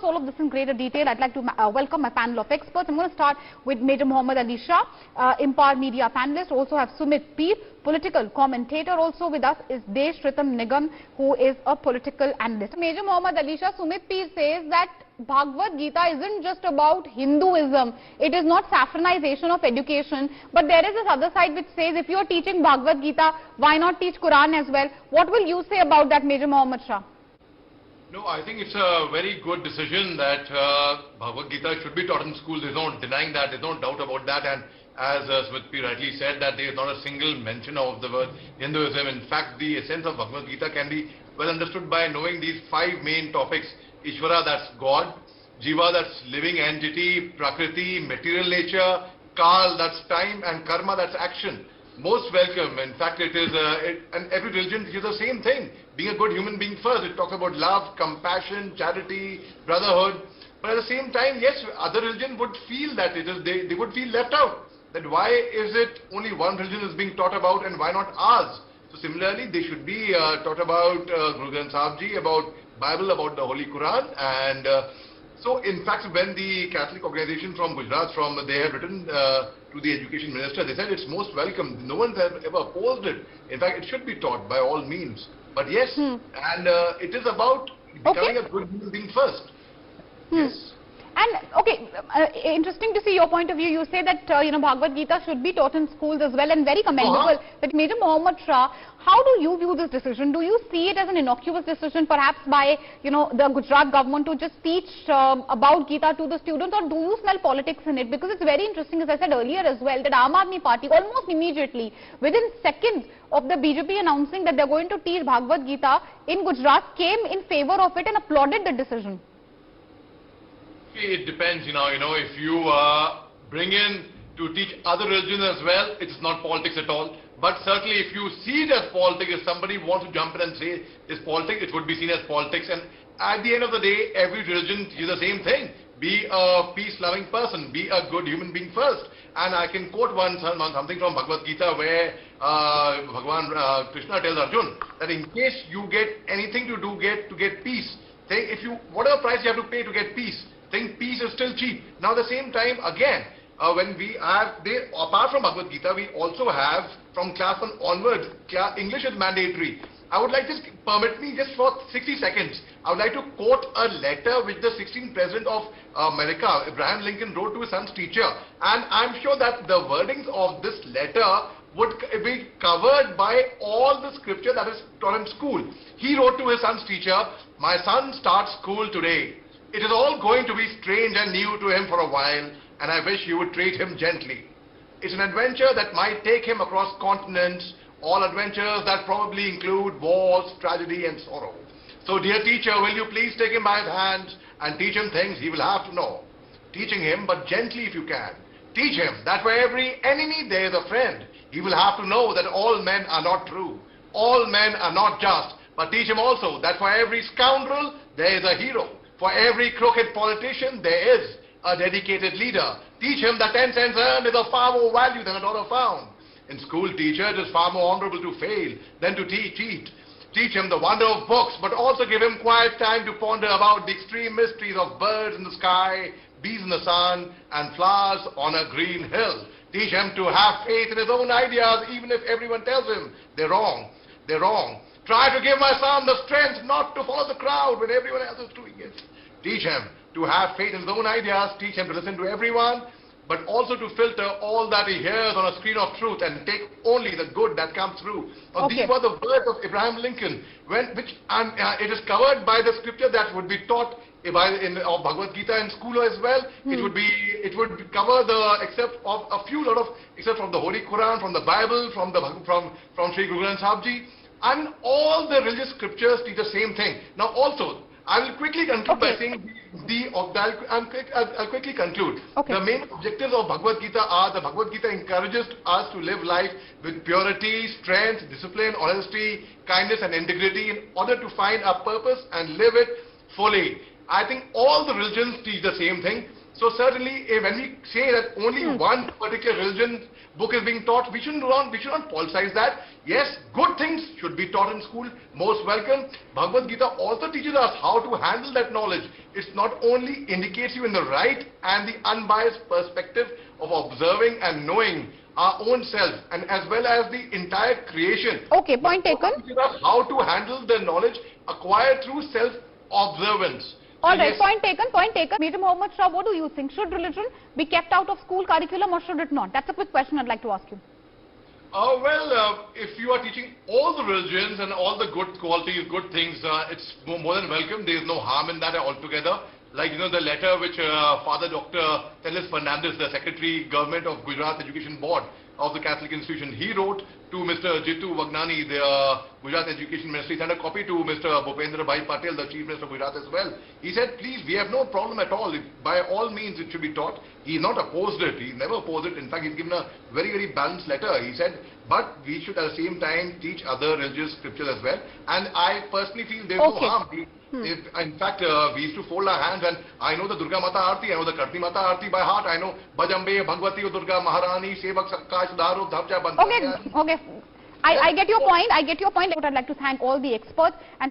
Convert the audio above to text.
All of this in greater detail, I'd like to welcome my panel of experts. I'm going to start with Major Mohammed Ali Shah, Empower Media panelist. Also have Sumit Peer, political commentator. Also with us is Desh Ritam Nigam, who is a political analyst. Major Mohammed Ali Shah, Sumit Peer says that Bhagwad Gita isn't just about Hinduism. It is not saffronization of education. But there is this other side which says if you are teaching Bhagwad Gita, why not teach Quran as well? What will you say about that, Major Mohammed Shah? No, I think it's a very good decision that Bhagwad Gita should be taught in schools. There's no denying that. There's no doubt about that. And as Sumit Peer rightly said, that there is not a single mention of the word Hinduism. In fact, the essence of Bhagwad Gita can be well understood by knowing these five main topics. Ishvara, that's God. Jiva, that's living entity. Prakriti, material nature. Kal, that's time. And Karma, that's action. Most welcome. In fact, it is, and every religion teaches the same thing. Being a good human being first. It talks about love, compassion, charity, brotherhood. But at the same time, yes, other religions would feel that they would feel left out. That why is it only one religion is being taught about and why not ours? So similarly, they should be taught about Guru Granth Sahib Ji, about Bible, about the Holy Quran. And so in fact, when the Catholic organization from Gujarat, they have written to the education minister, they said it's most welcome. No one has ever opposed it. In fact, it should be taught by all means. But yes, and it is about becoming a good human being first. Yes. And okay, interesting to see your point of view. You say that Bhagwad Gita should be taught in schools as well, and very commendable. That Major Mohammed Shah, how do you view this decision? Do you see it as an innocuous decision, perhaps by the Gujarat government to just teach about Gita to the students, or do you smell politics in it? Because it's very interesting, as I said earlier as well, that Aam Aadmi Party almost immediately, within seconds of the BJP announcing that they're going to teach Bhagwad Gita in Gujarat, came in favor of it and applauded the decision. It depends, if you bring in to teach other religions as well, it's not politics at all. But certainly if you see it as politics, if somebody wants to jump in and say it's politics, it would be seen as politics. And at the end of the day, every religion teaches the same thing. Be a peace-loving person, be a good human being first. And I can quote something from Bhagwad Gita where Bhagwan Krishna tells Arjun that in case you get anything to get peace, think whatever price you have to pay to get peace, think peace is still cheap. Now at the same time, again, when we have, apart from Bhagwad Gita, we also have from class 1 onwards, English is mandatory. I would like, just permit me just for 60 seconds, I would like to quote a letter which the 16th President of America, Abraham Lincoln, wrote to his son's teacher. And I'm sure that the wordings of this letter would be covered by all the scripture that is taught in school. He wrote to his son's teacher, "My son starts school today. It is all going to be strange and new to him for a while, and I wish you would treat him gently. It's an adventure that might take him across continents, all adventures that probably include wars, tragedy, and sorrow. So, dear teacher, will you please take him by his hands and teach him things he will have to know. Teaching him, but gently if you can. Teach him that for every enemy there is a friend. He will have to know that all men are not true. All men are not just. But teach him also that for every scoundrel there is a hero. For every crooked politician, there is a dedicated leader. Teach him that 10 cents earned is of far more value than a dollar found. In school, teacher, it is far more honorable to fail than to cheat. Teach him the wonder of books, but also give him quiet time to ponder about the extreme mysteries of birds in the sky, bees in the sun, and flowers on a green hill. Teach him to have faith in his own ideas, even if everyone tells him they're wrong. They're wrong. Try to give my son the strength not to follow the crowd when everyone else is doing it. Teach him to have faith in his own ideas. Teach him to listen to everyone, but also to filter all that he hears on a screen of truth and take only the good that comes through." Now, these were the words of Abraham Lincoln, it is covered by the scripture that would be taught of Bhagwad Gita in school as well. It would cover except from the Holy Quran, from the Bible, from Sri Guru Granth Sahib Ji. And all the religious scriptures teach the same thing. Now also, I will quickly conclude by saying I'll quickly conclude. The main objectives of Bhagwad Gita are the Bhagwad Gita encourages us to live life with purity, strength, discipline, honesty, kindness and integrity in order to find our purpose and live it fully. I think all the religions teach the same thing. So certainly, when we say that only one particular religion book is being taught, we should not politicize that. Yes, good things should be taught in school, most welcome. Bhagwad Gita also teaches us how to handle that knowledge. It's not only indicates you in the right and the unbiased perspective of observing and knowing our own self, and as well as the entire creation. Okay, point taken. Teaches us how to handle the knowledge acquired through self-observance. Alright, Yes. point taken, point taken. Major Mohammed Shah, what do you think? Should religion be kept out of school curriculum or should it not? That's a quick question I'd like to ask you. If you are teaching all the religions and all the good qualities, good things, it's more than welcome. There is no harm in that altogether. Like, you know, the letter which Father Dr. Telis Fernandez, the Secretary Government of Gujarat Education Board of the Catholic Institution, he wrote to Mr. Jitu Vagnani, the Gujarat Education Minister. He sent a copy to Mr. Bhupendra Bhai Patel, the Chief Minister of Gujarat as well. He said, please, we have no problem at all. By all means, it should be taught. He's not opposed it. He's never opposed it. In fact, he's given a very, very balanced letter. He said, but we should at the same time teach other religious scriptures as well. And I personally feel there's no harm. In fact, we used to fold our hands, and I know the Durga Mata Aarti, I know the Karti Mata Aarti by heart. I know Bajambe, Bhagwati, Durga, Maharani, Sevak, Sakkai, Sudharo, Dhabja, Bandhya. Okay. I get your point. What I'd like to thank all the experts and